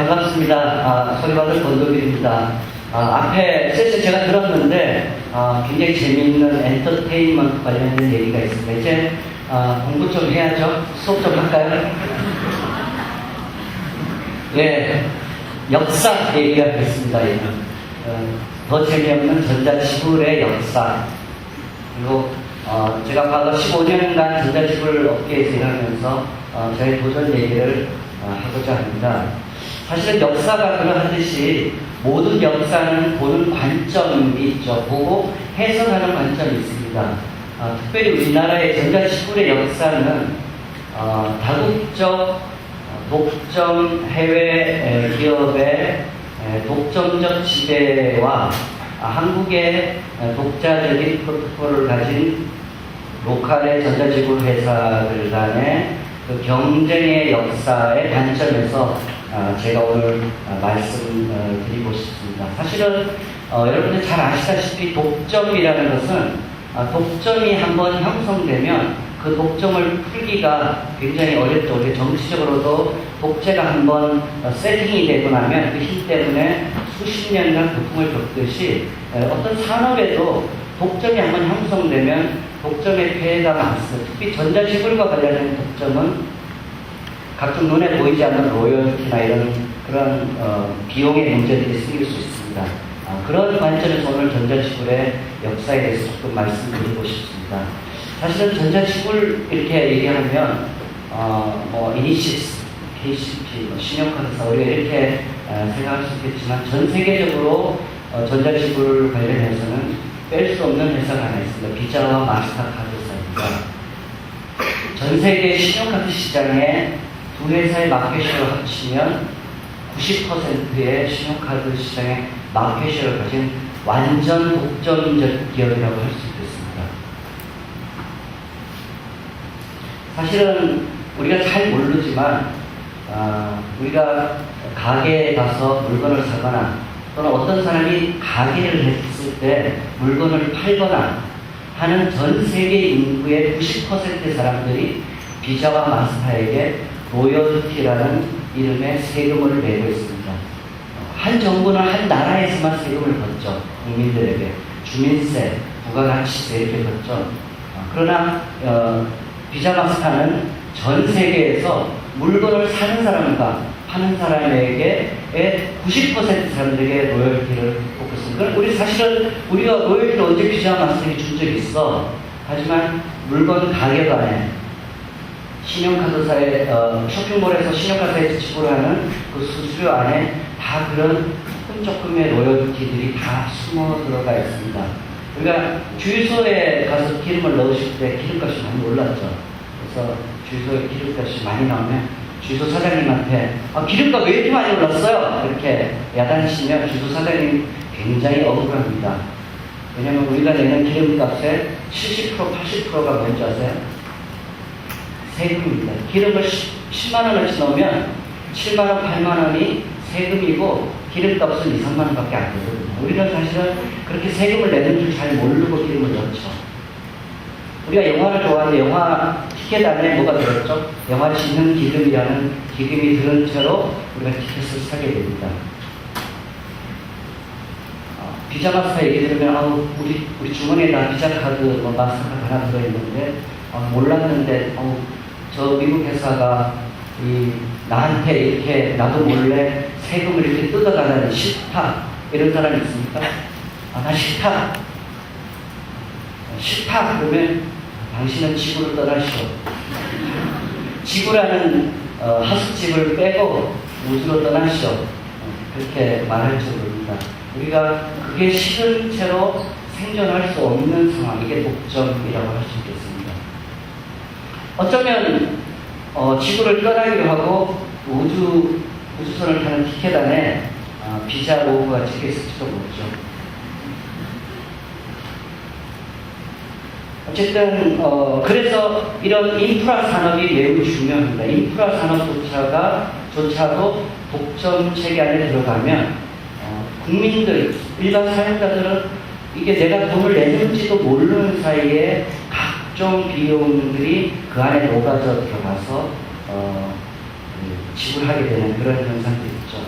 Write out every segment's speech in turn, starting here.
반갑습니다. 소리받을 권도길입니다. 앞에 세션 제가 들었는데 굉장히 재미있는 엔터테인먼트 관련된 얘기가 있습니다. 이제 공부 좀 해야죠. 수업 좀 할까요? 예, 역사 얘기가 됐습니다. 더 재미없는 전자지불의 역사. 그리고 제가 과거 15년간 전자지불 업계에서 일하면서 저의 도전 얘기를 하고자 합니다. 사실은 역사가 그러하듯이 모든 역사는 보는 관점이 있죠. 보고 해석하는 관점이 있습니다. 특별히 우리나라의 전자지불의 역사는 다국적 독점 해외 기업의 독점적 지배와 한국의 독자적인 프로토콜을 가진 로컬의 전자지불 회사들 간의 그 경쟁의 역사의 관점에서 제가 오늘 말씀드리고 싶습니다. 사실은 여러분들 잘 아시다시피 독점이라는 것은 독점이 한번 형성되면 그 독점을 풀기가 굉장히 어렵죠. 우리 정치적으로도 독재가 한번 세팅이 되고 나면 그 힘 때문에 수십 년간 고통을 겪듯이 어떤 산업에도 독점이 한번 형성되면 독점의 피해가 많습니다. 특히 전자지불과 관련된 독점은 각종 눈에 보이지 않는 로열티나 이런 그런 비용의 문제들이 생길 수 있습니다. 그런 관점에서 오늘 전자지불의 역사에 대해서 조금 말씀드리고 싶습니다. 사실은 전자지불 이렇게 얘기하면 이니시스, KCP, 신용카드사 우리가 이렇게 생각할 수 있겠지만 전 세계적으로 전자지불 관련해서는 뺄 수 없는 회사가 하나 있습니다. 비자와 마스터카드사입니다. 전 세계 신용카드 시장에 두 회사의 마켓쉐어를 합치면 90%의 신용카드 시장의 마켓쉐어를 가진 완전 독점적 기업이라고 할 수 있겠습니다. 사실은 우리가 잘 모르지만 우리가 가게에 가서 물건을 사거나 또는 어떤 사람이 가게를 했을 때 물건을 팔거나 하는 전 세계 인구의 90%의 사람들이 비자와 마스터에게 로열티라는 이름의 세금을 내고 있습니다. 한 정부는 한 나라에서만 세금을 걷죠. 국민들에게 주민세, 부가가치세 이렇게 걷죠. 그러나 비자 마스터는 전 세계에서 물건을 사는 사람과 파는 사람에게 90% 사람들에게 로열티를 걷고 있습니다. 우리 사실은 우리가 로열티를 언제 비자 마스터에게 준 적이 있어. 하지만 물건 가격 안에 신용카드사의 쇼핑몰에서 신용카드에 지불하는 그 수수료 안에 다 그런 조금의 로열티들이 다 숨어 들어가 있습니다. 우리가 주유소에 가서 기름을 넣으실 때 기름값이 많이 올랐죠. 그래서 주유소에 기름값이 많이 나오면 주유소 사장님한테 기름값 왜 이렇게 많이 올랐어요? 이렇게 야단치면 주유소 사장님 굉장히 억울합니다. 왜냐하면 우리가 내는 기름값의 70%, 80%가 뭔지 아세요? 세금입니다. 기름을 10만원어치 넣으면 7만원, 8만원이 세금이고 기름값은 2, 3만원 밖에 안 되거든요. 우리는 사실은 그렇게 세금을 내는 줄 잘 모르고 기름을 넣죠. 우리가 영화를 좋아하는데 영화 티켓 안에 뭐가 들었죠? 영화 짓는 기금이라는 기금이 들은 채로 우리가 티켓을 사게 됩니다. 비자 마스터 얘기 들으면 우리 주머니에다 비자카드, 마스터카드 하나 들어있는데 몰랐는데 저 미국 회사가 나한테 이렇게 나도 몰래 세금을 이렇게 뜯어가다니 싫다 이런 사람이 있습니까? 나 싫다. 싫다 그러면 당신은 지구를 떠나시오. 지구라는 하숙집을 빼고 우주로 떠나시오. 그렇게 말할 줄 모릅니다. 우리가 그게 싫은 채로 생존할 수 없는 상황, 이게 독점이라고 할 수 있겠습니다. 어쩌면 지구를 떠나기로 하고 우주선을 타는 티켓 안에 비자 로고가 찍혀 있을지도 모르죠. 어쨌든 그래서 이런 인프라 산업이 매우 중요합니다. 인프라 산업조차도 독점 체계 안에 들어가면 국민들, 일반 사용자들은 이게 내가 돈을 내는지도 모르는 사이에 각종 비용들이 그 안에 녹아져 들어가서 지불하게 되는 그런 현상도 있죠.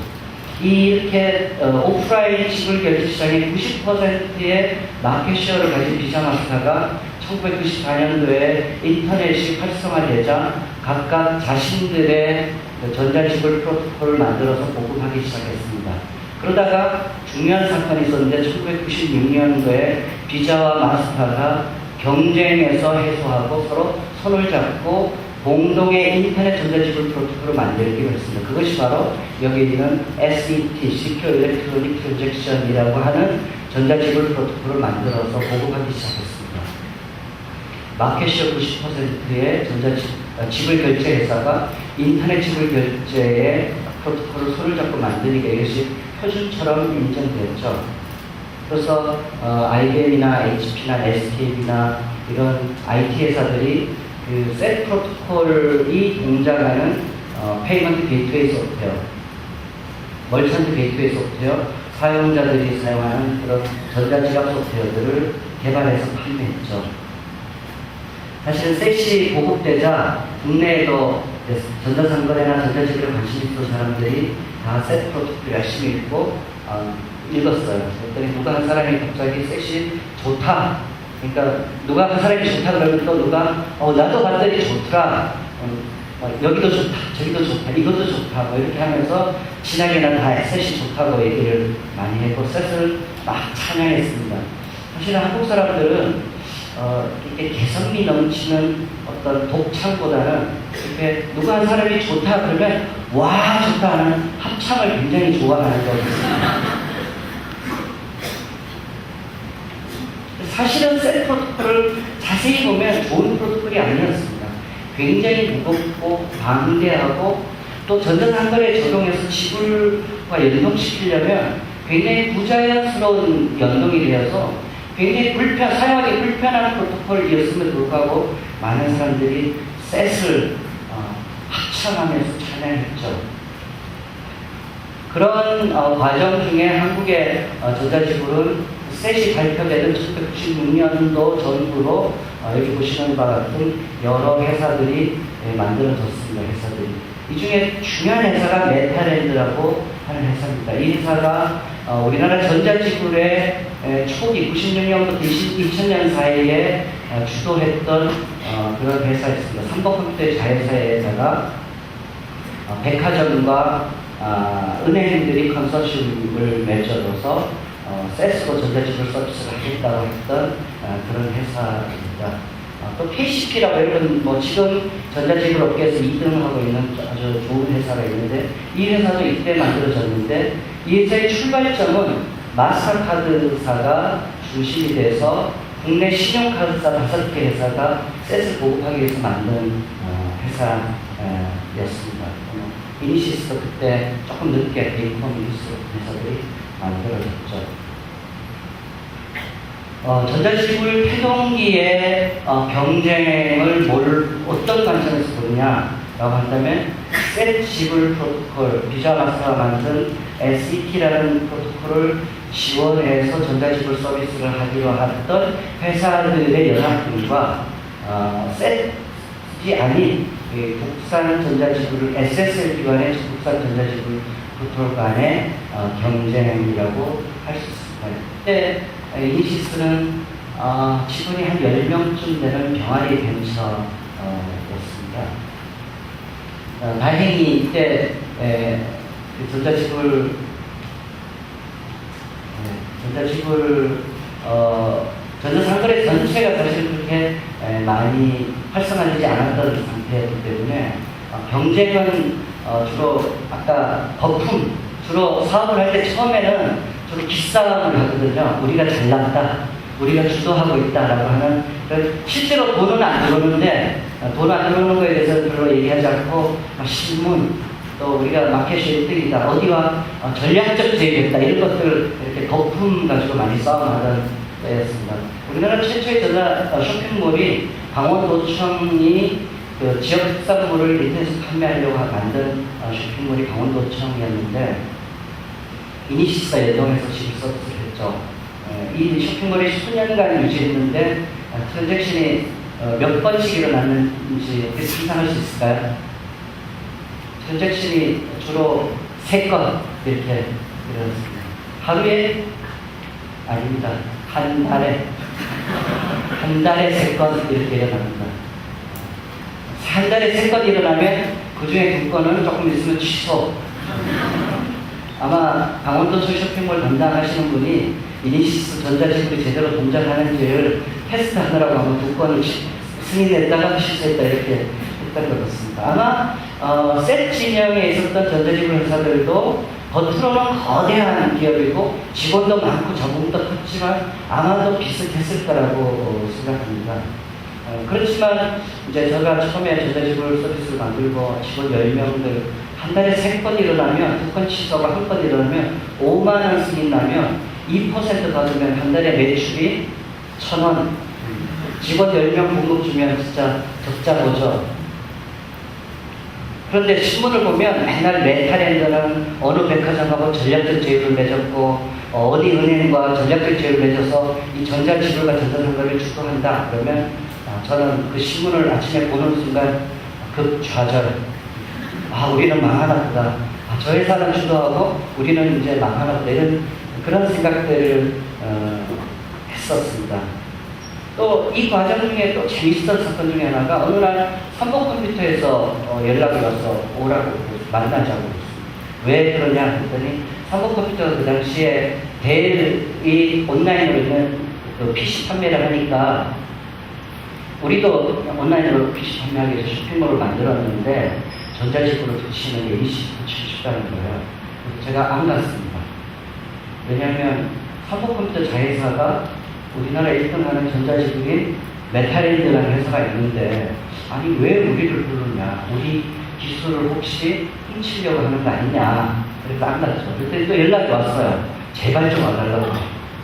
이렇게 오프라인 지불 결제 시장의 90%의 마켓쉐어를 가진 비자마스터가 1994년도에 인터넷이 활성화되자 각각 자신들의 전자지불 프로토콜을 만들어서 보급하기 시작했습니다. 그러다가 중요한 사건이 있었는데 1996년도에 비자와 마스터가 경쟁에서 해소하고 서로 손을 잡고 공동의 인터넷 전자지불 프로토콜을 만들기로 했습니다. 그것이 바로 여기 있는 SET, Secure Electronic Transaction이라고 하는 전자지불 프로토콜을 만들어서 보급하기 시작했습니다. 마켓시어 90%의 지불 결제 회사가 인터넷 지불 결제의 프로토콜을 손을 잡고 만드니까 이것이 표준처럼 인정되었죠. 그래서 IBM이나 HP나 SK나 이런 IT 회사들이 그 셋 프로토콜이 동작하는 페이먼트 게이트웨이 소프트웨어, 멀찬트 게이트웨이 소프트웨어, 사용자들이 사용하는 그런 전자지갑 소프트웨어들을 개발해서 판매했죠. 사실은 셋이 보급되자 국내에도 전자상거래나 전자지갑에 관심 있는 사람들이 다 셋 프로토콜 열심히 읽고 읽었어요. 그랬더니 누가 한 사람이 갑자기 셋이 좋다. 그러니까 누가 그 사람이 좋다 그러면 또 누가 나도 봤더니 좋더라. 여기도 좋다, 저기도 좋다, 이것도 좋다. 뭐 이렇게 하면서 친하게는 다 셋이 좋다고 얘기를 많이 했고 셋을 막 찬양했습니다. 사실은 한국 사람들은 이렇게 개성미 넘치는 어떤 독창보다는 이렇게 누가 한 사람이 좋다 그러면 와 좋다 하는 합창을 굉장히 좋아하는 것 같습니다. 사실은 셋 프로토콜을 자세히 보면 좋은 프로토콜이 아니었습니다. 굉장히 무겁고 방대하고 또 전자상거래에 적용해서 지불과 연동시키려면 굉장히 부자연스러운 연동이 되어서 굉장히 사용하기 불편한 프로토콜이었음에도 불구하고 많은 사람들이 셋을 합창하면서 찬양했죠. 그런 과정 중에 한국의 전자지불은 셋이 발표되던 1996년도 전후로 여기 보시는 바와 같은 여러 회사들이 만들어졌습니다. 회사들이. 이 중에 중요한 회사가 메타랜드라고 하는 회사입니다. 이 회사가 우리나라 전자지불의 초기 96년부터 2000년 사이에 주도했던 그런 회사였습니다. 삼성컴퓨터의 자회사에다가 백화점과 은행들이 컨소시엄을 맺어줘서 셋으로 전자지불 서비스를 하겠다고 했던 그런 회사입니다. 또 KCP라고 이런 지금 전자지불 업계에서 2등을 하고 있는 아주 좋은 회사가 있는데 이 회사도 이때 만들어졌는데 이 회사의 출발점은 마스터카드사가 중심이 돼서 국내 신용카드사 5개 회사가 셋을 보급하기 위해서 만든 회사였습니다. 이니시스도 그때 조금 늦게 베이컨 이니시스 회사들이 만들어졌죠. 전자지불 태동기의 경쟁을 어떤 관점에서 보느냐라고 한다면 셋 지불 프로토콜, 비자 마스터가 만든 SET라는 프로토콜을 지원해서 전자지불 서비스를 하기로 했던 회사들의 연합군과 셋이 아닌 국산 전자지불 SSL 기관의 국산 전자지불 프로토콜 간의 경쟁이라고 할 수 있습니다. 그때 이니시스는 직원이 한 10명쯤 되는 병아리 벤처였습니다. 다행히 이때 전자지불 전자상거래 전체가 사실 그렇게 많이 활성화되지 않았던 상태였기 때문에 경쟁은 주로 아까 거품 주로 사업을 할 때 처음에는 주로 기싸움을 하거든요. 우리가 잘났다, 우리가 주도하고 있다라고 하는 실제로 돈은 안 들어오는데 돈 안 들어오는 거에 대해서 별로 얘기하지 않고 신문 또 우리가 마켓이 1등이다, 어디와 전략적 제휴했다 이런 것들을 이렇게 거품 가지고 많이 싸움하던 때였습니다. 우리나라 최초의 전자 쇼핑몰이 강원도청이 그 지역 특산물을 인터넷에서 판매하려고 만든 쇼핑몰이 강원도청이었는데 이니시스가 연동해서 지불 서비스를 했죠. 이 쇼핑몰이 수년간 유지했는데 트랜잭션이 몇 번씩 일어났는지 상상할 수 있을까요? tranzaction이 주로 3건 이렇게 일어났습니다. 하루에? 아닙니다. 한 달에 3건 이렇게 일어납니다. 한 달에 3건 일어나면 그 중에 2건은 조금 있으면 취소. 아마 강원도 쇼핑몰 담당하시는 분이 이니시스 전자지불이 제대로 동작하는지를 테스트하느라고 아마 2건을 승인했다가 실수했다 이렇게 했던 것 같습니다. 아마 셋 진영에 있었던 전자지불 회사들도 겉으로는 거대한 기업이고 직원도 많고 자본도 컸지만 아마도 비슷했을 거라고 생각합니다. 그렇지만 이제 제가 처음에 전자지불 서비스를 만들고 직원 10명들 한 달에 3건 일어나면 2건 취소가 1건 일어나면 5만 원 승인 나면 2% 받으면 한 달에 매출이 1,000원. 직원 10명 공급 주면 진짜 적자 보죠. 그런데 신문을 보면 맨날 메타랜드는 어느 백화점하고 전략적 제휴를 맺었고 어디 은행과 전략적 제휴를 맺어서 이 전자지불과 전자상거래를 주도한다. 그러면 저는 그 신문을 아침에 보는 순간 급좌절. 우리는 망하나 보다. 저 회사는 주도하고 우리는 이제 망하나 보다. 이런 그런 생각들을 했었습니다. 또 이 과정 중에 또 재밌었던 사건 중에 하나가 어느 날 삼성컴퓨터에서 연락이 와서 오라고 만나자고 했습니다. 왜 그러냐 했더니 삼성컴퓨터가 그 당시에 델이 온라인으로 있는 그 PC 판매를 하니까 우리도 온라인으로 PC 판매하기 위해서 쇼핑몰을 만들었는데 전자지불을 붙이는 이니시티브를 붙이고 싶다는 거예요. 그래서 제가 안 갔습니다. 왜냐하면 삼성컴퓨터 자회사가 우리나라 1등하는 전자지불인 메타랜드라는 회사가 있는데 아니 왜 우리를 부르냐, 우리 기술을 혹시 훔치려고 하는 거 아니냐, 그래서 안 갔죠. 그때 또 연락이 왔어요. 제발 좀 와달라고.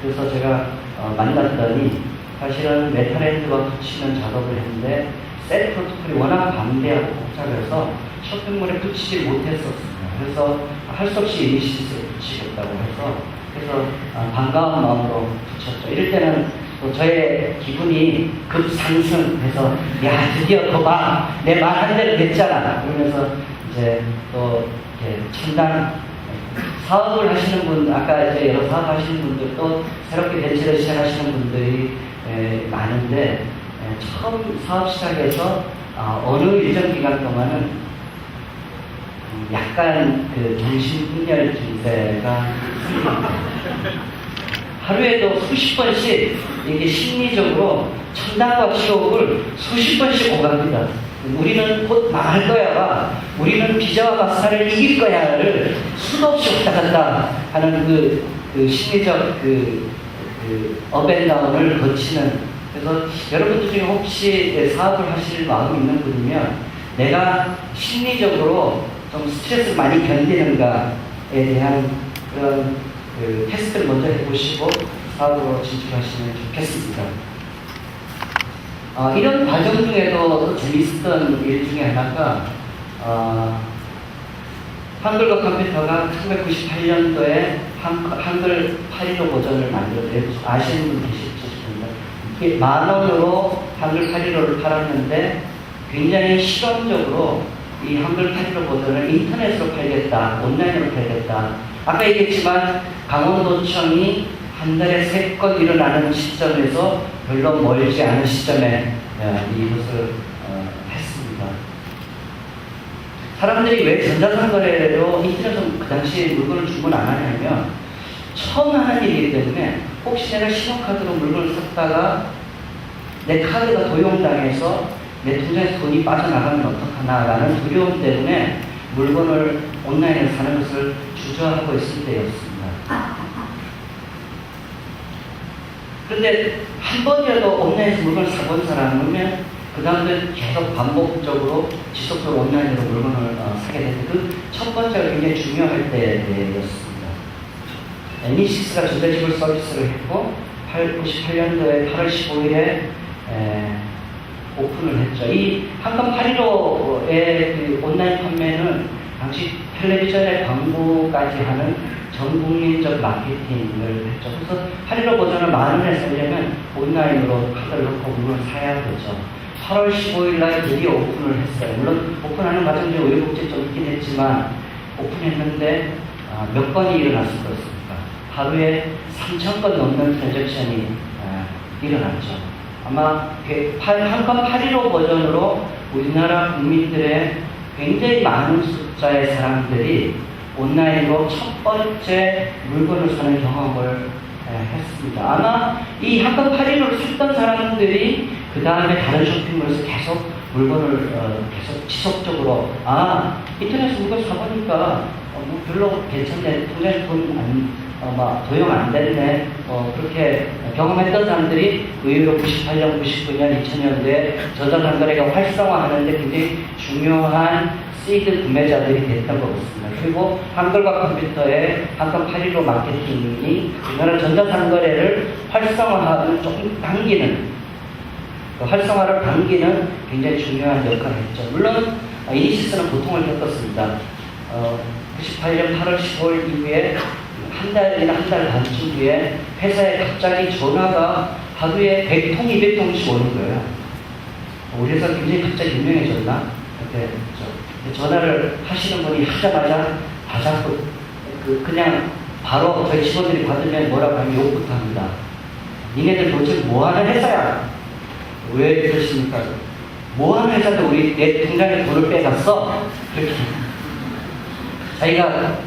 그래서 제가 만났더니 사실은 메타랜드와 붙이는 작업을 했는데 셀 프로토콜이 워낙 방대하고 복잡해서 쇼핑몰에 붙이지 못했었습니다. 그래서 할 수 없이 이니시티브를 붙이겠다고 해서 그래서 반가운 마음으로 붙였죠. 이럴 때는 또 저의 기분이 급상승해서 야 드디어 거 봐, 내 말 한 대로 됐잖아. 그러면서 이제 또 이렇게 첨단 사업을 하시는 분, 아까 이제 여러 사업 하시는 분들 또 새롭게 벤처를 시작하시는 분들이 많은데 처음 사업 시작해서 어느 일정 기간 동안은 약간 그 정신분열 증세가 하루에도 수십 번씩 이게 심리적으로 천당과 지옥을 수십 번씩 오갑니다. 우리는 곧 망할 거야와 우리는 비자와 박사를 이길 거야를 수도 없이 왔다 갔다 하는 그 심리적 업앤다운을 거치는. 그래서 여러분들 중에 혹시 사업을 하실 마음이 있는 분이면 내가 심리적으로 좀 스트레스를 많이 견디는가에 대한 그런 테스트를 먼저 해보시고 사업으로 진출하시면 좋겠습니다. 이런 과정 중에도 또 재밌었던 일 중에 하나가 한글과 컴퓨터가 1998년도에 한글 8.15 버전을 만들었어요. 아시는 분 계실지 싶습니다. 10,000원으로 한글 8.15를 팔았는데 굉장히 실험적으로 이 한글 8.15 버전을 인터넷으로 팔겠다, 온라인으로 팔겠다. 아까 얘기했지만 강원도청이 한 달에 3건 일어나는 시점에서 별로 멀지 않은 시점에 이것을 했습니다. 사람들이 왜 전자상거래로 인터넷으로 그 당시에 물건을 주문 안 하냐면 처음 하는 일이기 때문에 혹시 내가 신용카드로 물건을 샀다가 내 카드가 도용당해서 내 통장에서 돈이 빠져나가면 어떡하나라는 두려움 때문에 물건을 온라인에서 사는 것을 주저하고 있을 때였습니다. 그런데 한 번이라도 온라인에서 물건을 사본 사람이면 그 다음에 계속 반복적으로 지속적으로 온라인으로 물건을 사게 되는데 그 첫 번째가 굉장히 중요할 때였습니다. 이니시스가 전자지불 서비스를 했고 98년도에 8월 15일에 오픈을 했죠. 이 한건 8.15의 그 온라인 판매는 당시 텔레비전에 광고까지 하는 전 국민적 마케팅을 했죠. 그래서 8.15 버전을 10,000원에 살려면 온라인으로 카드를 넣고 물건을 사야 되죠. 8월 15일 날 드디어 오픈을 했어요. 물론 오픈하는 과정에 우여곡절이 좀 있긴 했지만 오픈했는데 몇 건이 일어났을 것입니까? 하루에 3,000건 넘는 트랜잭션이 일어났죠. 아마 한건 8.15 버전으로 우리나라 국민들의 굉장히 많은 숫자의 사람들이 온라인으로 첫 번째 물건을 사는 경험을 했습니다. 아마 이 한건 8.15를 샀던 사람들이 그 다음에 다른 쇼핑몰에서 계속 물건을 계속 지속적으로 인터넷에서 물건 사보니까 뭐 별로 괜찮네, 통장에 도용 안 됐네, 그렇게 경험했던 사람들이 의외로 98년, 99년, 2000년대에 전자상거래가 활성화하는데 굉장히 중요한 시드 구매자들이 됐던 것 같습니다. 그리고 한글과 컴퓨터의 한건 8.15 마케팅이 우리나라 전자상거래를 활성화하는 조금 당기는, 활성화를 당기는 굉장히 중요한 역할을 했죠. 물론 이니시스는 고통을 겪었습니다. 98년 8월 15일 이후에 한 달이나 한 달 반쯤 후에 회사에 갑자기 전화가 하루에 100통, 200통씩 오는 거예요. 우리 회사 굉장히 갑자기 유명해졌나? 그때 전화를 하시는 분이 하자마자 다 잡고 그냥 바로 저희 직원들이 받으면 뭐라고 하면 욕부터 합니다. 니네들 도대체 뭐하는 회사야? 왜 그러십니까? 뭐하는 회사도 내 통장에 돈을 빼갔어? 그렇게 자기가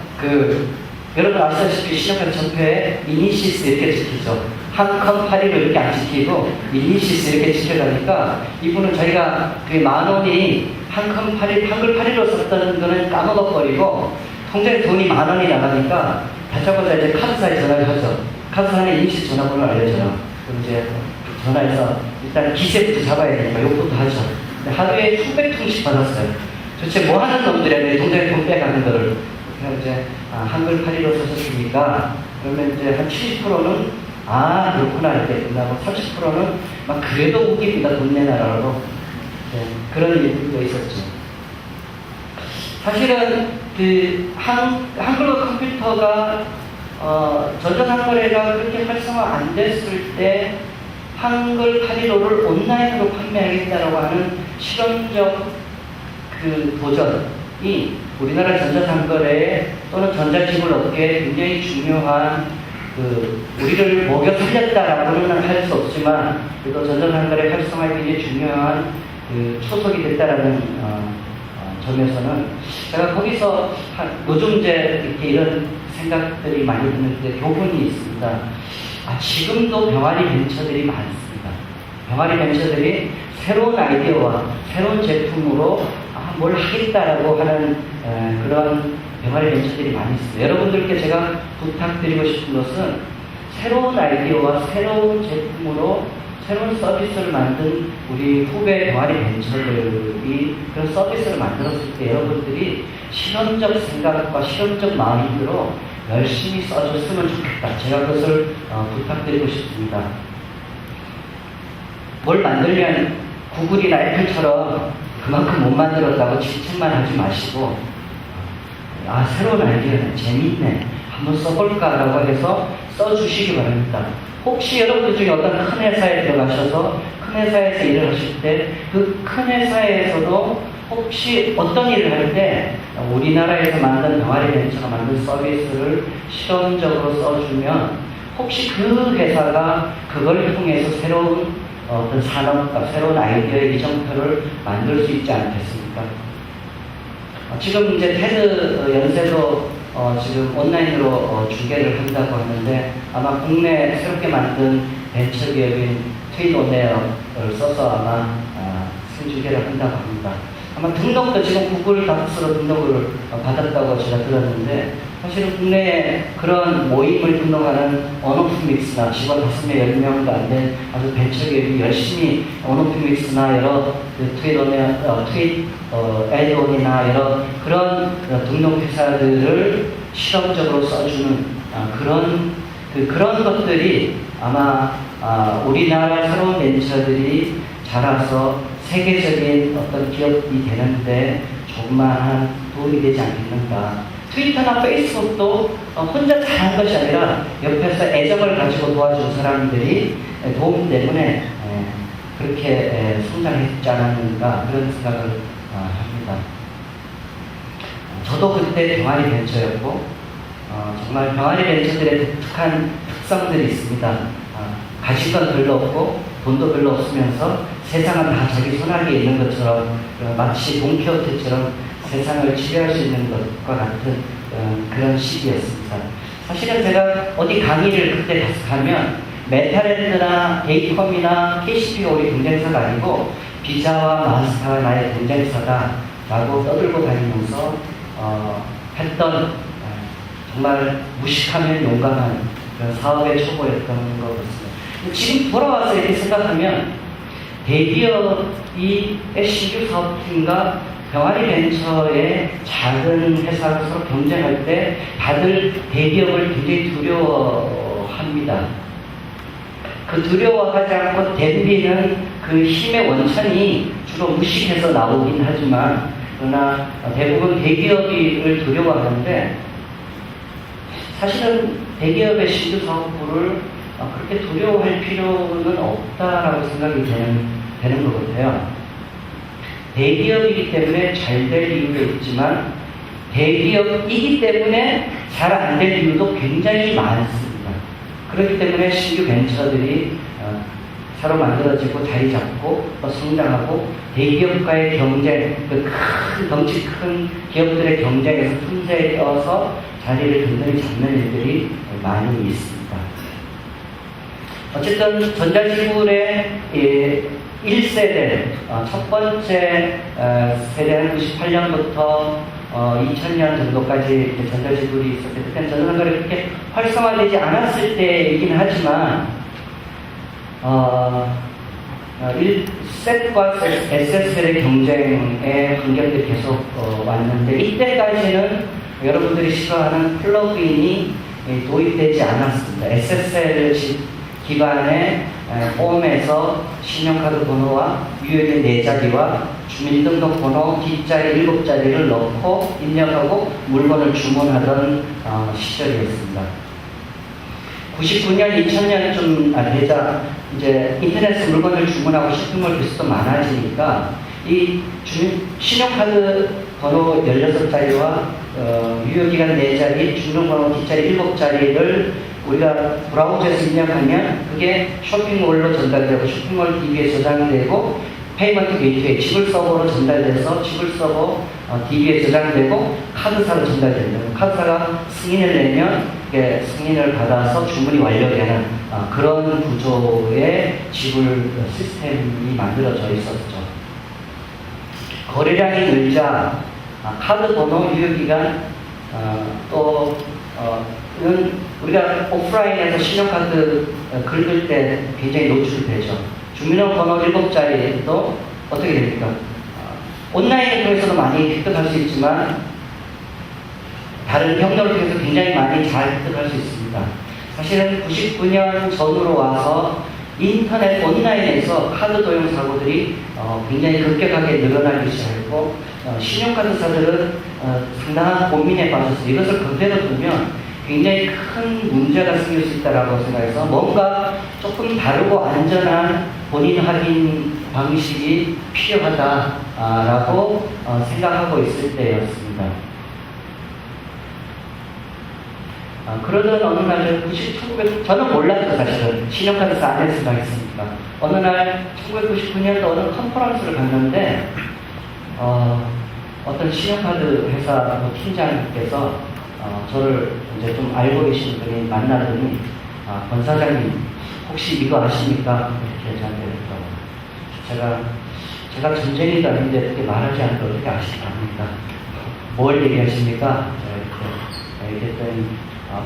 여러분 아시다시피 신용카드 전표에 이니시스 이렇게 찍히죠. 한건 8.15 이렇게 안 찍히고 이니시스 이렇게 찍혀가니까 이분은 자기가 그 10,000원이 한건 8.15 한글 8.15로 썼다는 거는 까먹어버리고 통장에 돈이 10,000원이 나가니까 다짜고짜 이제 카드사에 전화를 하죠. 카드사에 이니시스 전화번호를 알려줘요. 그럼 이제 전화해서 일단 기세부터 잡아야 되니까 욕부터 하죠. 하루에 수백 통씩 받았어요. 도대체 뭐 하는 놈들이야, 내 통장에 돈 빼가는 거를. 그래서 이제 한글 8.15 쓰셨으니까 그러면 이제 한 70%는 그렇구나 이렇게 끝나고 30%는 막 그래도 웃깁니다, 돈 내놔라고. 그런 일들도 있었죠. 사실은 한글과 컴퓨터가 전자상거래가 그렇게 활성화 안 됐을 때 한글 8.15를 온라인으로 판매하겠다라고 하는 실험적 도전이 우리나라 전자상거래 또는 전자지불 업계에 굉장히 중요한 우리를 먹여 살렸다라고는 할 수 없지만 그래도 전자상거래 활성화에 굉장히 중요한 초석이 됐다라는 점에서는 제가 거기서 요즘 이제 이런 생각들이 많이 드는데 교훈이 있습니다. 지금도 병아리 벤처들이 많습니다. 병아리 벤처들이 새로운 아이디어와 새로운 제품으로 뭘 하겠다라고 하는 그런 병아리 벤처들이 많이 있습니다. 여러분들께 제가 부탁드리고 싶은 것은 새로운 아이디어와 새로운 제품으로 새로운 서비스를 만든 우리 후배 병아리 벤처들이 그런 서비스를 만들었을 때 여러분들이 실험적 생각과 실험적 마인드로 열심히 써줬으면 좋겠다. 제가 그것을 부탁드리고 싶습니다. 뭘 만들면 구글이나 애플처럼 그만큼 못 만들었다고 칭찬만 하지 마시고 새로운 아이디어네, 재밌네, 한번 써볼까라고 해서 써주시기 바랍니다. 혹시 여러분들 중에 어떤 큰 회사에 들어가셔서 큰 회사에서 일을 하실 때 그 큰 회사에서도 혹시 어떤 일을 할 때 우리나라에서 만든 병아리 벤처가 만든 서비스를 실험적으로 써주면 혹시 그 회사가 그걸 통해서 새로운 어떤 산업과 새로운 아이디어의 이정표를 만들 수 있지 않겠습니까? 지금 이제 테드 연세도 지금 온라인으로 중계를 한다고 하는데 아마 국내 새롭게 만든 벤처 기업인 트윗온에어를 써서 아마 생중계를 한다고 합니다. 아마 등록도 지금 구글 닥스로 등록을 받았다고 제가 들었는데 사실은 국내에 그런 모임을 등록하는 언오프믹스나 직원 5명, 10명도 안 된 아주 벤처 기업이 열심히 언오프믹스나 여러 에드온이나 여러 그런 등록 회사들을 실험적으로 써주는 그런 것들이 아마 우리나라 새로운 벤처들이 자라서 세계적인 어떤 기업이 되는데 조그마한 도움이 되지 않겠는가. 트위터나 페이스북도 혼자 잘한 것이 아니라 옆에서 애정을 가지고 도와준 사람들이 도움 때문에 그렇게 성장했지 않았는가 그런 생각을 합니다. 저도 그때 병아리 벤처였고 정말 병아리 벤처들의 독특한 특성들이 있습니다. 가식은 별로 없고 돈도 별로 없으면서 세상은 다 자기 손아래에 있는 것처럼 마치 돈키호테처럼 세상을 지배할 수 있는 것과 같은 그런 시기였습니다. 사실은 제가 어디 강의를 그때 가면 메타랜드나 에이컴이나 KCP가 우리 경쟁사가 아니고 비자와 마스터가 나의 경쟁사다 라고 떠들고 다니면서 했던 정말 무식하면 용감한 그런 사업의 초보였던 것 같습니다. 지금 돌아와서 이렇게 생각하면 대기업이 신규 사업팀과 병아리 벤처의 작은 회사가 서로 경쟁할 때 다들 대기업을 굉장히 두려워합니다. 그 두려워하지 않고 댐비는 그 힘의 원천이 주로 무식해서 나오긴 하지만 그러나 대부분 대기업을 두려워하는데 사실은 대기업의 신규 사업부를 그렇게 두려워할 필요는 없다라고 생각이 되는 것 같아요. 대기업이기 때문에 잘 될 이유도 있지만 대기업이기 때문에 잘 안 될 이유도 굉장히 많습니다. 그렇기 때문에 신규 벤처들이 새로 만들어지고 자리 잡고 또 성장하고 대기업과의 경쟁, 그 큰 덩치 큰 기업들의 경쟁에서 품새어서 자리를 든든히 잡는 일들이 많이 있습니다. 어쨌든 전자지불의 1세대, 첫 번째 세대는 98년부터 2000년 정도까지 전자지불이 있었을 때, 그때는 전자상거래 그렇게 활성화되지 않았을 때이긴 하지만, 셋과 SSL의 경쟁의 환경들이 계속 왔는데, 이때까지는 여러분들이 싫어하는 플러그인이 도입되지 않았습니다. SSL 기반의 폼에서 신용카드 번호와 유효기 4자리와 주민등록번호 뒷자리 7자리를 넣고 입력하고 물건을 주문하던 시절이었습니다. 99년, 2000년쯤 되자 이제 인터넷에서 물건을 주문하고 쇼핑몰 개수도 많아지니까 이 신용카드 번호 16자리와 유효기간 4자리, 주민번호 뒷자리 7자리를 우리가 브라우저에서 입력하면 그게 쇼핑몰로 전달되고 쇼핑몰 DB에 저장이 되고 페이먼트 게이트웨이 지불 서버로 전달돼서 지불 서버 DB에 저장되고 카드사로 전달됩니다. 카드사가 승인을 내면 승인을 받아서 주문이 완료되는 그런 구조의 지불 시스템이 만들어져 있었죠. 거래량이 늘자 카드 번호 유효기간 는 우리가 오프라인에서 신용카드 긁을 때 굉장히 노출되죠. 주민번호 7자리도 어떻게 됩니까? 온라인을 통해서도 많이 획득할 수 있지만 다른 경로를 통해서 굉장히 많이 잘 획득할 수 있습니다. 사실은 99년 전으로 와서 인터넷 온라인에서 카드 도용 사고들이 굉장히 급격하게 늘어나기 시작했고 신용카드사들은 상당한 고민에 빠져서 이것을 그대로 두면 굉장히 큰 문제가 생길 수 있다고 생각해서 뭔가 조금 다르고 안전한 본인 확인 방식이 필요하다라고 생각하고 있을 때였습니다. 그러던 어느 날 저는 몰랐죠. 사실은 신용카드사 안에서 가겠습니까. 어느 날 1999년도 어느 컨퍼런스를 갔는데 어떤 신용카드 회사 팀장님께서 저를 이제 좀 알고 계신 분이 만나더니 권 사장님 혹시 이거 아십니까? 이렇게 저한테 그랬다고. 제가 전쟁이도 아닌데 그렇게 말하지 않고 어떻게 아십니까? 뭘 얘기하십니까? 제가 이렇게 얘기했더니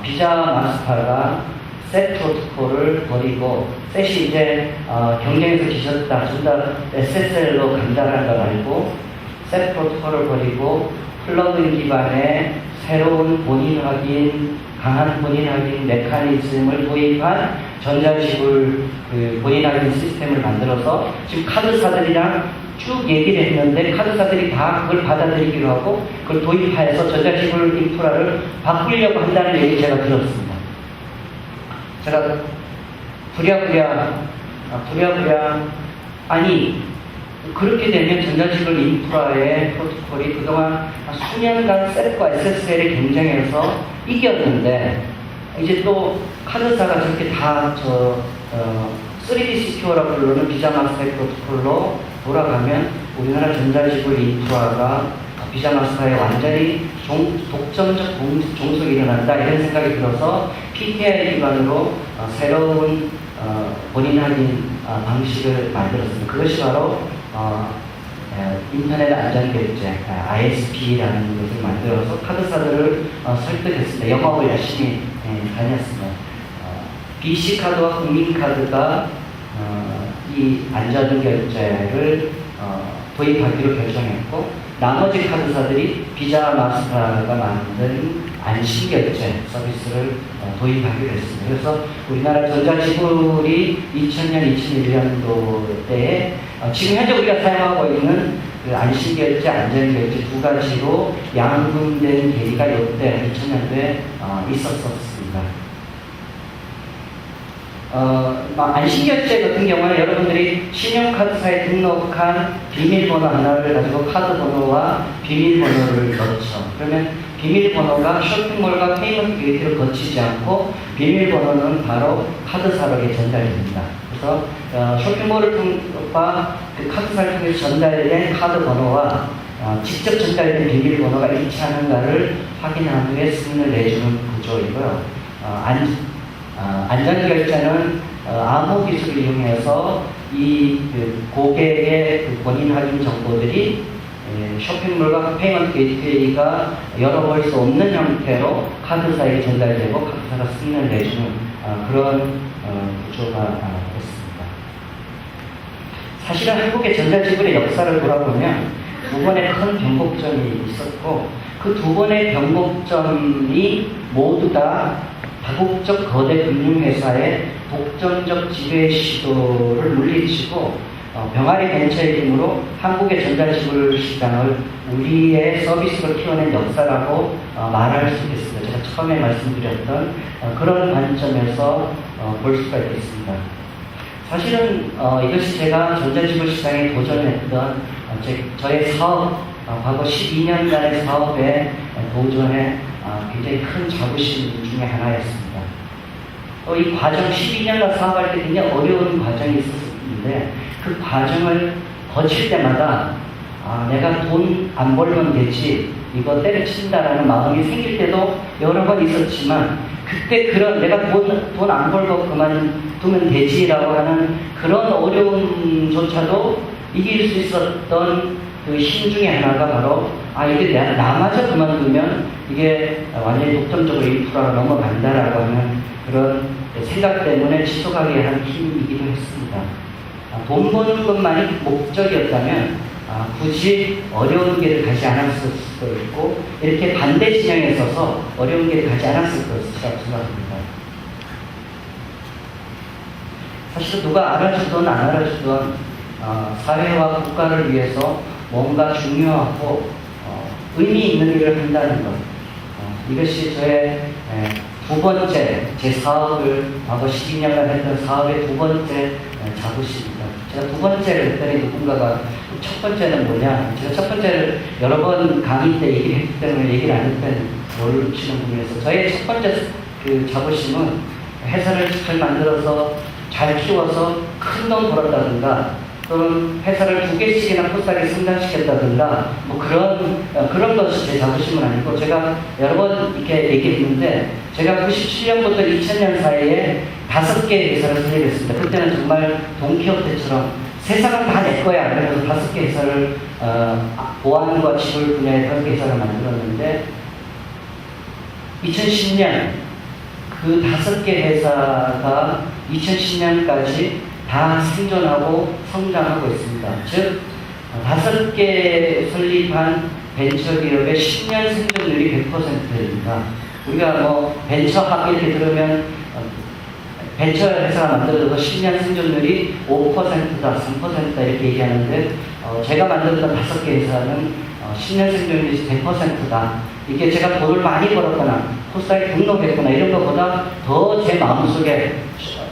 비자 마스터가 셋 프로토콜을 버리고 셋이 이제 경쟁에서 지셨다. 좀 더 SSL로 간다는 걸 알고 셋 프로토콜을 버리고 플러그인 기반의 새로운 본인 확인, 강한 본인 확인 메커니즘을 도입한 전자지불 본인 확인 시스템을 만들어서 지금 카드사들이랑 쭉 얘기를 했는데 카드사들이 다 그걸 받아들이기로 하고 그걸 도입하여서 전자지불 인프라를 바꾸려고 한다는 얘기 제가 들었습니다. 제가 부랴부랴 아니, 그렇게 되면 전자지불 인프라의 프로토콜이 그동안 수년간 셀과 SSL이 경쟁해서 이겼는데, 이제 또 카드사가 저렇게 다 3D 시큐어라고 부르는 비자마스터의 프로토콜로 돌아가면 우리나라 전자지불 인프라가 비자마스터에 완전히 독점적 종속이 일어난다, 이런 생각이 들어서 PKI 기반으로 새로운 본인 확인 방식을 만들었습니다. 그것이 바로 인터넷 안전결제 ISP라는 것을 만들어서 카드사들을 설득했습니다. 영업을 열심히 다녔습니다. BC카드와 국민카드가 이 안전결제를 도입하기로 결정했고, 나머지 카드사들이 비자 마스터가 만든 안심결제 서비스를 도입하기로 했습니다. 그래서 우리나라 전자지불이 2000년, 2001년도 때에 지금 현재 우리가 사용하고 있는 그 안심결제, 안전결제 두 가지로 양분된 계기가 이때 2000년도에 있었습니다. 안심결제 같은 경우는 여러분들이 신용카드사에 등록한 비밀번호 하나를 가지고 카드번호와 비밀번호를 넣죠. 그러면 비밀번호가 쇼핑몰과 페이먼트 게이트를 거치지 않고 비밀번호는 바로 카드사로에 전달됩니다. 그래서 쇼핑몰을 통과 그 카드사를 통해서 전달된 카드번호와 직접 전달된 비밀번호가 일치하는가를 확인한 후에 승인을 내주는 구조이고요. 안전결제는 암호 기술을 이용해서 그 고객의 그 본인 확인 정보들이 쇼핑몰과 페이먼트 게이트웨이가 열어볼 수 없는 형태로 카드사에게 전달되고 카드사가 승인을 내주는 그런 구조가 됐습니다. 사실은 한국의 전자지불의 역사를 돌아보면 두 번의 큰 변곡점이 있었고, 그 두 번의 변곡점이 모두 다 다국적 거대 금융회사의 독점적 지배 시도를 물리치고 병아리 벤처의 힘으로 한국의 전자지불 시장을 우리의 서비스로 키워낸 역사라고 말할 수 있습니다. 제가 처음에 말씀드렸던 그런 관점에서 볼 수가 있겠습니다. 사실은 이것이 제가 전자지불 시장에 도전했던 저의 사업, 과거 12년간의 사업에 도전에 굉장히 큰 자부심 중에 하나였습니다. 이 과정, 12년간 사업할 때 굉장히 어려운 과정이 있었는데, 그 과정을 거칠 때마다 내가 돈 안 벌면 되지, 이거 때려친다라는 마음이 생길 때도 여러 번 있었지만, 그때 내가 돈 안 벌고 그만두면 되지라고 하는 그런 어려움조차도 이길 수 있었던 그 힘 중에 하나가 바로 이게 나마저 그만두면 이게 완전히 독점적으로 인프라로 넘어간다라고 하는 그런 생각 때문에 지속하게 한 힘이기도 했습니다. 돈 버는 것만이 목적이었다면 굳이 어려운 길을 가지 않았을 수도 있고, 이렇게 반대 진영에 서서 어려운 길을 가지 않았을 것이라고 생각합니다. 사실 누가 알아주든 안 알아주든 사회와 국가를 위해서 뭔가 중요하고 의미 있는 일을 한다는 것, 이것이 저의 두 번째, 제 사업을 과거 12년간 했던 사업의 두 번째 자부심입니다. 제가 두 번째를 했더니 누군가가 첫 번째는 뭐냐, 제가 첫 번째를 여러 번 강의 때 얘기를 했기 때문에 얘기를 안 했던 모르시는 분이어서, 저의 첫 번째 그 자부심은 회사를 잘 만들어서 잘 키워서 큰 돈 벌었다든가, 또는 회사를 2개씩이나 코스닥에 성장시켰다든가, 뭐 그런 것이 제 자부심은 아니고, 제가 여러 번 이렇게 얘기했는데, 제가 97년부터 2000년 사이에 5개의 회사를 설립했습니다. 그때는 정말 돈키호테처럼 세상은 다 내 거야, 그래서 5개 회사를 보안과 지불 분야의 5개 회사를 만들었는데, 2010년 그 5개 회사가 2010년까지 다 생존하고 성장하고 있습니다. 즉 5개 설립한 벤처기업의 10년 생존율이 100%입니다. 우리가 뭐 벤처학 이렇게 들으면 벤처 회사가 만들어도 10년 생존율이 5%다, 3%다 이렇게 얘기하는데, 제가 만들었던 5개 회사는 10년 생존율이 100%다. 이게 제가 돈을 많이 벌었거나 코스닥에 등록했거나 이런 것보다 더 제 마음속에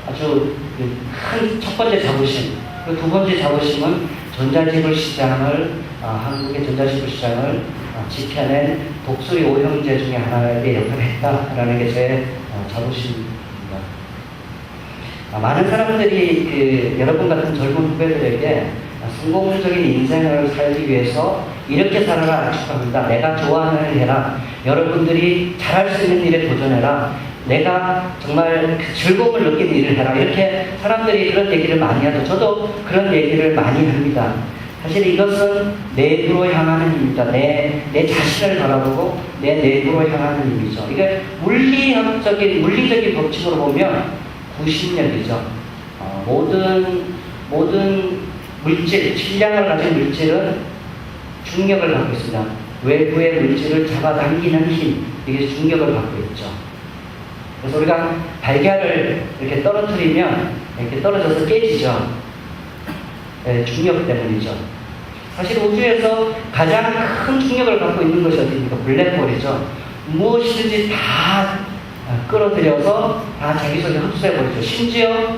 아주 큰 첫 번째 자부심, 그 두 번째 자부심은 전자지불 시장을 한국의 전자지불 시장을 지켜낸 독수리 오형제 중에 하나의 역할을 했다라는 게 제 자부심입니다. 많은 사람들이 여러분 같은 젊은 후배들에게 성공적인 인생을 살기 위해서 이렇게 살아라 축복합니다. 내가 좋아하는 일 해라. 여러분들이 잘할 수 있는 일에 도전해라. 내가 정말 즐거움을 느끼는 일을 해라. 이렇게 사람들이 그런 얘기를 많이 하죠. 저도 그런 얘기를 많이 합니다. 사실 이것은 내부로 향하는 힘입니다. 내 자신을 바라보고 내 내부로 향하는 힘이죠. 이게 물리적인 법칙으로 보면 구심력이죠. 모든 물질, 질량을 가진 물질은 중력을 갖고 있습니다. 외부의 물질을 잡아당기는 힘, 이게 중력을 갖고 있죠. 그래서 우리가 달걀을 이렇게 떨어뜨리면 이렇게 떨어져서 깨지죠. 중력 때문이죠. 사실 우주에서 가장 큰 중력을 갖고 있는 것이 어디입니까? 블랙홀이죠. 무엇이든지 다 끌어들여서 다 자기 속에 흡수해버리죠. 심지어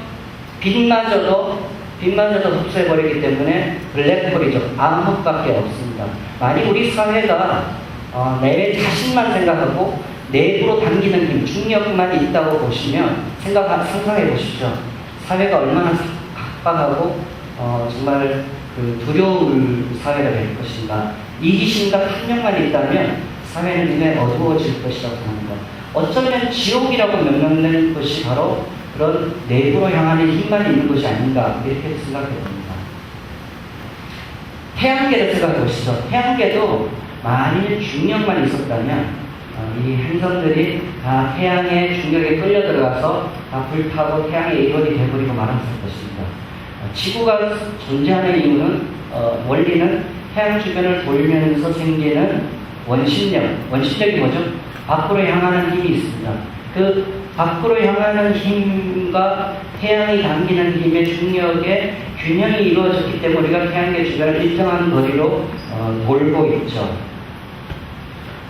빛마저도 흡수해버리기 때문에 블랙홀이죠. 암흑밖에 없습니다. 만약 우리 사회가 내 자신만 생각하고 내부로 당기는 힘, 중력만 있다고 보시면 상상해 보십시오. 사회가 얼마나 각박하고 정말 두려울 사회가 될 것인가. 이기심과 탐욕만 있다면 사회는 눈에 어두워질 것이라고 합니다. 어쩌면 지옥이라고 명명된 것이 바로 그런 내부로 향하는 힘만 있는 것이 아닌가 이렇게 생각해 봅니다. 태양계를 생각해 보시죠. 태양계도 만일 중력만 있었다면 이 행성들이 다 태양의 중력에 끌려 들어가서 다 불타고 태양의 일원이 되어버리고 말았을 것입니다. 지구가 존재하는 이유는 원리는 태양 주변을 돌면서 생기는 원심력이 뭐죠? 밖으로 향하는 힘이 있습니다. 그 밖으로 향하는 힘과 태양이 당기는 힘의 중력의 균형이 이루어졌기 때문에 우리가 태양계 주변을 일정한 거리로 돌고 있죠.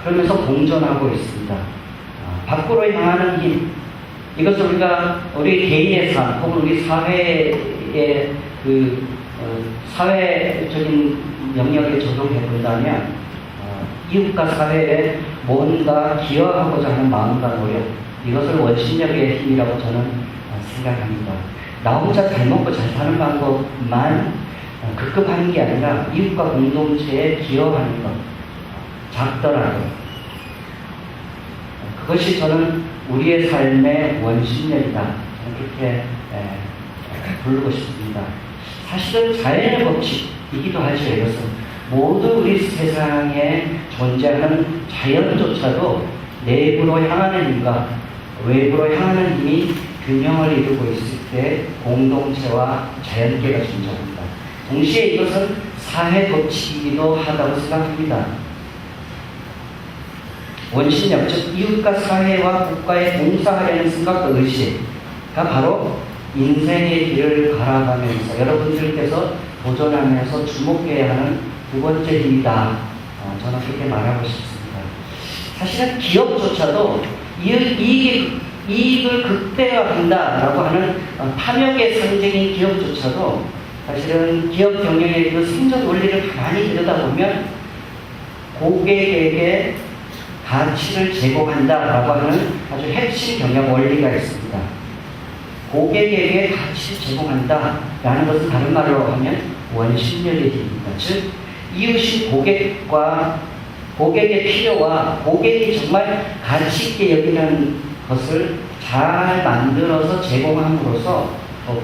그러면서 공존하고 있습니다. 밖으로 향하는 힘, 이것을 우리가 우리 개인의 삶 혹은 우리 사회의 사회적인 영역에 적용해 본다면 이웃과 사회에 뭔가 기여하고자 하는 마음과 노력, 이것을 원심력의 힘이라고 저는 생각합니다. 나 혼자 잘 먹고 잘 사는 방법만 급급하는 게 아니라 이웃과 공동체에 기여하는 것, 작더라도 그것이 저는 우리의 삶의 원심력이다. 그렇게 부르고 싶습니다. 사실은 자연의 법칙이기도 하죠. 이것은 모두 우리 세상에 존재하는 자연조차도 내부로 향하는 힘과 외부로 향하는 힘이 균형을 이루고 있을 때 공동체와 자연계가 존재합니다. 동시에 이것은 사회 법칙이기도 하다고 생각합니다. 원심력, 즉 이웃과 사회와 국가에 봉사하려는 생각과 의식가 바로 인생의 길을 갈아가면서 여러분들께서 도전하면서 주목해야 하는 두 번째 힘이다. 저는 그렇게 말하고 싶습니다. 사실은 기업조차도 이익을 극대화한다라고 하는 탐욕의 상징인 기업조차도 사실은 기업 경영의 그 생존 원리를 가만히 들여다보면 고객에게 가치를 제공한다라고 하는 아주 핵심 경영 원리가 있습니다. 고객에게 가치를 제공한다라는 것은 다른 말로 하면 원심력의 힘입니다. 즉 이웃이 고객의 필요와 고객이 정말 가치 있게 여기는 것을 잘 만들어서 제공함으로써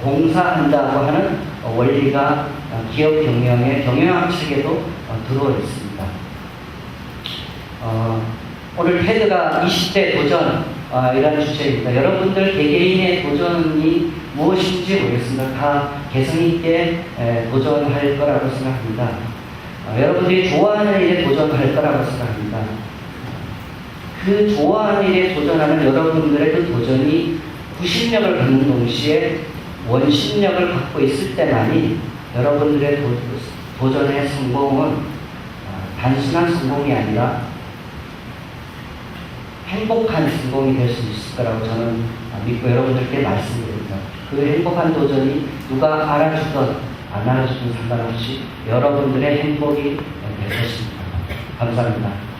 봉사한다고 하는 원리가 기업 경영의 경영학 책에도 들어와 있습니다. 오늘 테드가 20대 도전 이라는 주제입니다. 여러분들 개개인의 도전이 무엇인지 모르겠습니다. 다 개성있게 도전할 거라고 생각합니다. 여러분들이 좋아하는 일에 도전할 거라고 생각합니다. 그 좋아하는 일에 도전하는 여러분들의 그 도전이 구심력을 갖는 동시에 원심력을 갖고 있을 때만이 여러분들의 도전의 성공은 단순한 성공이 아니라 행복한 성공이 될 수 있을 거라고 저는 믿고 여러분들께 말씀드립니다. 그 행복한 도전이 누가 알아주든 안 나눠줘도 상관없이 여러분들의 행복이 될 것입니다. 감사합니다.